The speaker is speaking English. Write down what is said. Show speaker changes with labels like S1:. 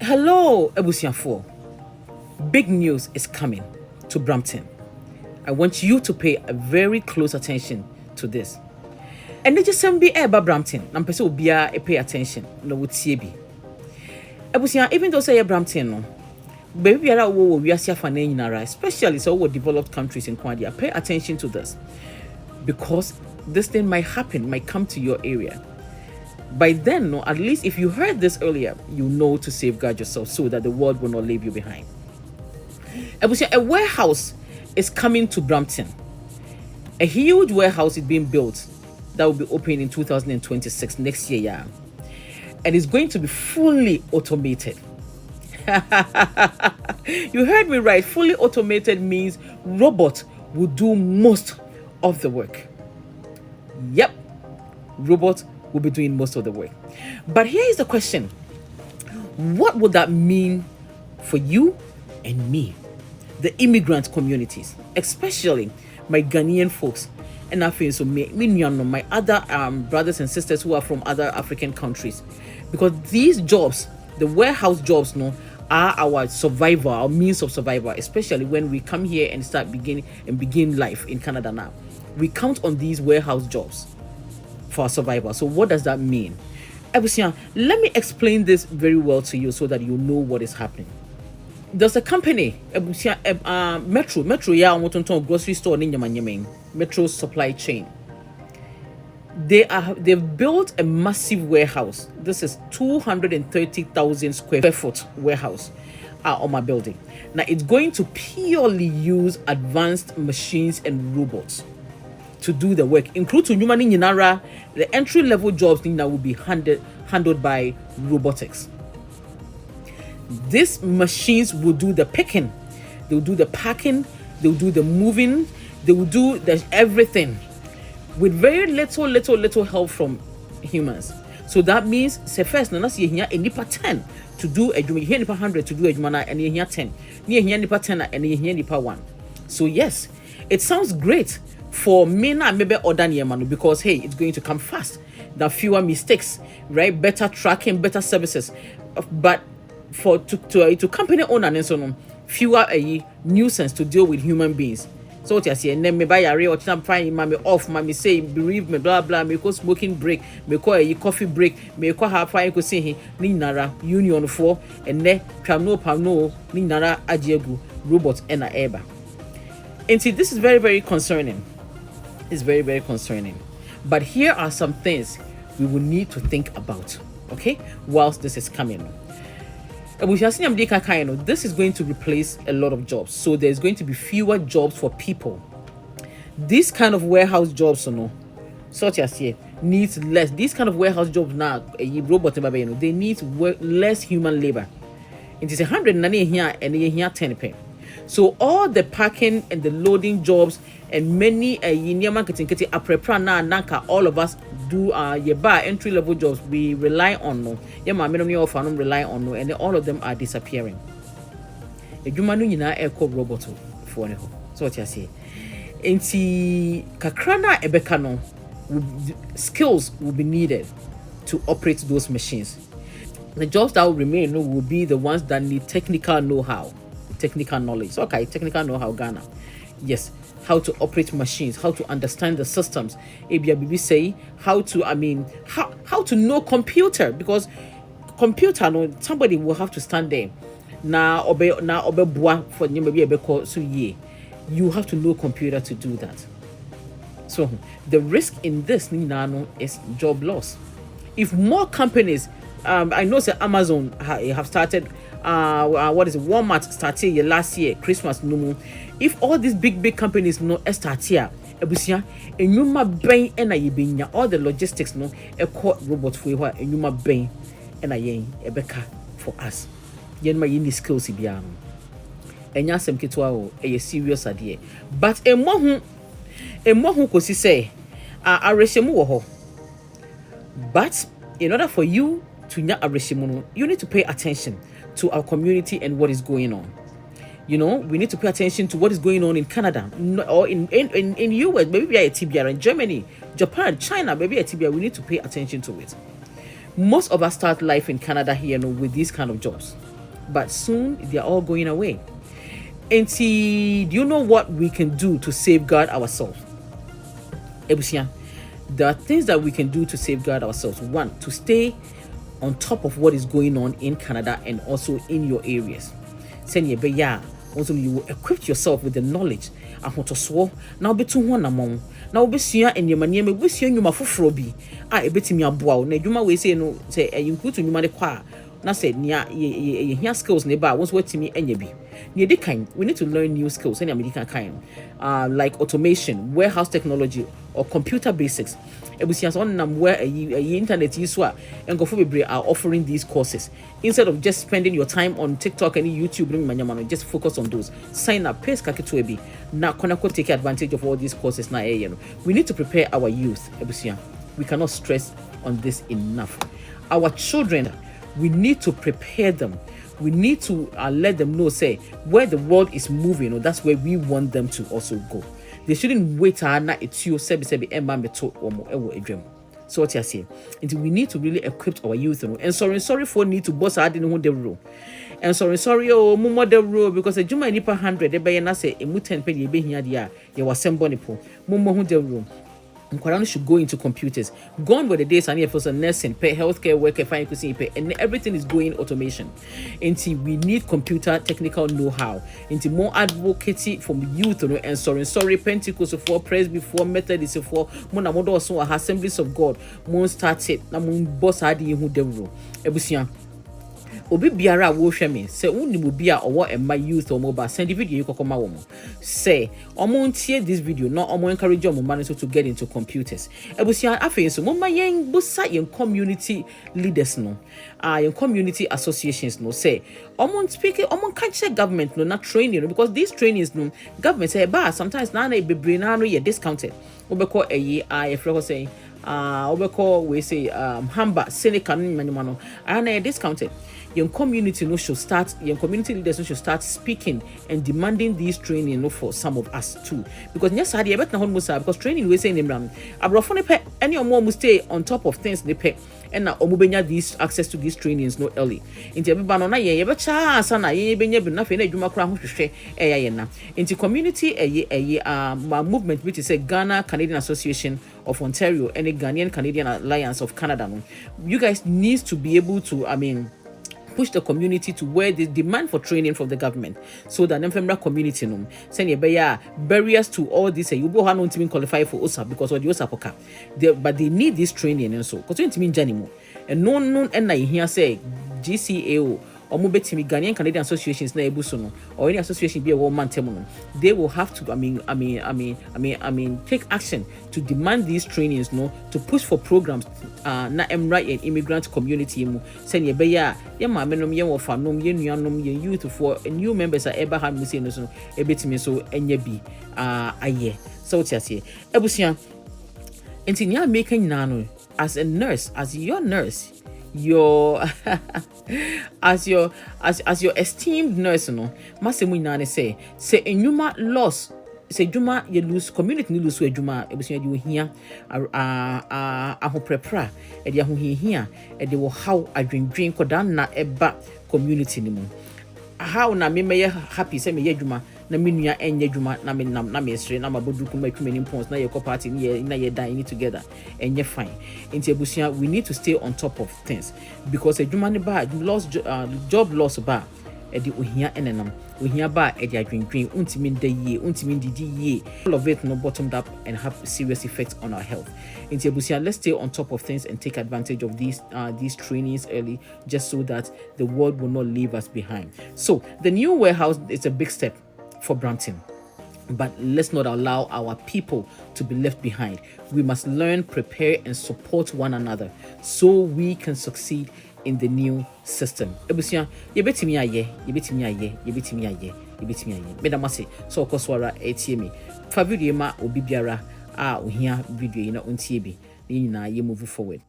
S1: Hello, Ebusiafo. Big news is coming to Brampton. I want you to pay a very close attention to this. And they just send me about Brampton. I'm person will be pay attention. No would see be. Ebusia, even though say Brampton, no, baby, we are seeing especially so developed countries in Kwandia. Pay attention to this because this thing might happen, might come to your area. By then, no, at least if you heard this earlier, you know to safeguard yourself so that the world will not leave you behind. A warehouse is coming to Brampton. A huge warehouse is being built that will be opening in 2026, next year, yeah. And it's going to be fully automated. You heard me right. Fully automated means robot will do most of the work. Yep, robot will be doing most of the work. But here is the question. What would that mean for you and me, the immigrant communities, especially my Ghanaian folks, and I feel so my other brothers and sisters who are from other African countries? Because these jobs, the warehouse jobs, no, are our survival, our means of survival, especially when we come here and begin life in Canada now. We count on these warehouse jobs for survival. So what does that mean? Ebusia, let me explain this very well to you so that you know what is happening. There's a company, Ebusia, Metro, yeah, grocery store in Metro supply chain. They've built a massive warehouse. This is 230,000 square foot warehouse on my building. Now it's going to purely use advanced machines and robots to do the work, including the entry-level jobs that will be handled by robotics. These machines will do the picking, they will do the packing, they will do the moving, they will do everything with very little help from humans. So that means, say first, na see here nipa 10 to do a job, here nipa 100 to do a job, and here 10, here nipa 10 and here nipa 1. So yes, it sounds great for me now, maybe order manu, because hey, it's going to come fast. There are fewer mistakes, right? Better tracking, better services. But to company owner and so on, fewer a nuisance to deal with human beings. So what you say, then me buy a real fine, me off, me say bereave me, blah blah, me go smoking break, me call a coffee break, me call have fine, go say ni nara union for, and ne pano ni nara ajiegu robot and a eba. And see, this is very, very concerning. It's very, very concerning. But here are some things we will need to think about, okay, whilst this is coming. This is going to replace a lot of jobs. So there's going to be fewer jobs for people. These kind of warehouse jobs, such as here, needs less. These kind of warehouse jobs now, robot, they need less human labor. It is 100 here and here 10 So all the packing and the loading jobs and many all of us do entry level jobs we rely on rely on and all of them are disappearing. Robot for so what you say. Kakrana ebekano skills will be needed to operate those machines. The jobs that will remain will be the ones that need technical know-how. Technical knowledge. Okay, technical know-how Ghana. Yes, how to operate machines, how to understand the systems. ABB say how to know computer, because computer somebody will have to stand there. For you have to know computer to do that. So the risk in this is job loss. If more companies, I know that Amazon have started. Walmart started last year, Christmas. If all these big companies start here, all the logistics robots for us. Yen skills serious idea. But but in order for you to you need to pay attention to our community and what is going on. We need to pay attention to what is going on in Canada or in US, maybe a TBR, in Germany, Japan, China, maybe a TBR. We need to pay attention to it. Most of us start life in Canada here with these kind of jobs. but soon they're all going away. And see, do you know what we can do to safeguard ourselves? Ebusia, there are things that we can do to safeguard ourselves. One, to stay on top of what is going on in Canada and also in your areas. Send ye be ya. Also, you will equip yourself with the knowledge. I want to swear now be 200 among now be seen and your money may wish you my fufrobi. I bet me a bow. Nejuma we say no, say you go to you money qua. Now said near ye skills nearby once wait to me and ye be. Near the kind, we need to learn new skills, any American kind, like automation, warehouse technology, or computer basics. Ebusians on them where a internet use and go for are offering these courses instead of just spending your time on TikTok and YouTube. Just focus on those. Sign up, pay skakituebi. Now, Konako take advantage of all these courses. Now, we need to prepare our youth. Ebusian, we cannot stress on this enough. Our children, we need to prepare them. We need to let them know, say, where the world is moving, that's where we want them to also go. They shouldn't wait it's you sebi so what you say? Until we need to really equip our youth, and sorry for need to boss hard in the rule. And sorry, oh, mumo the rule because a juma nipa 100, they buy na say a mutant penny be here dia, you was sembonipo, mumo the rule. Nkwara should go into computers. Gone were the days and for some nursing, pay healthcare worker, fine pay, and everything is going automation. Until we need computer technical know-how. Into more advocacy from youth, and sorry, Pentecost for praise before Methodist for Mona Modo so Assemblies of God. Mon started na mon boss adi who devil. Ebusian. Obi biara wo hwe me se woni mo bia owo emma youth o mobile send the video you kokoma wo mo say omo ntie this video no omo encourage omo man to get into computers ebusia afen so mo ma yen busa yen community leaders no yen community associations no say omo speak omo catch government no na training because these trainings no government say ba sometimes na bebre na no ye discounted obeko eyi freko say obeko we say hamba seneca no na discounted. Your community no should start, your community leaders no should start speaking and demanding these training for some of us too. Because yes, I bet na musa because training we say in them. Abrofone pe any more must stay on top of things they pay and na omubenya these access to these trainings no early. Inti everybody no na ye be cha sana ye benya bi na fe na adwuma kra ho hwehwe ye na. Inti community movement which is a Ghana Canadian Association of Ontario and a Ghanaian Canadian Alliance of Canada. You guys need to be able to push the community to where the demand for training from the government so that the community send your barriers to all this you won't even qualify for OSA because of the OSA poka but they need this training and so because you mean janimo and no and I hear say GCAO or mobetimi Ghanaian Canadian associations na ebuso or any association be a woman temono they will have to take action to demand these trainings to push for programs na emra and immigrant community mu send ye be ya ma menom ye wo fa nom ye nuanom ye youth for new members are ever have me say no so ebetimi so enya bi aye so what you say ebusia enti nya making nano as a nurse as your nurse your as your esteemed nurse masemu nyane say enyuma loss say juma you lose community ni lose juma ebusia di ohia ahoprepra e di ahohia e de wo how adwendwen kodan na eba community ni mu how na me happy say me juma na menua enye juma na me nam na me sre na mabodu kuma twumeni pons na ye ko party na ye dine together enye fine into ebusia we need to stay on top of things because a juma ne ba job loss ba e di ohia enenam ohia ba e di adwendwen untimi ndaye untimi ndidi ye all of it no bottomed up and have serious effects on our health into ebusia let's stay on top of things and take advantage of these trainings early just so that the world will not leave us behind. So the new warehouse is a big step for Brampton, but let's not allow our people to be left behind. We must learn, prepare, and support one another so we can succeed in the new system. Ebusia, yebetimi aye. Medamase, so koswara etiemi. Fa video ma obi biara ohia video ina untie bi. Ni na ye move forward.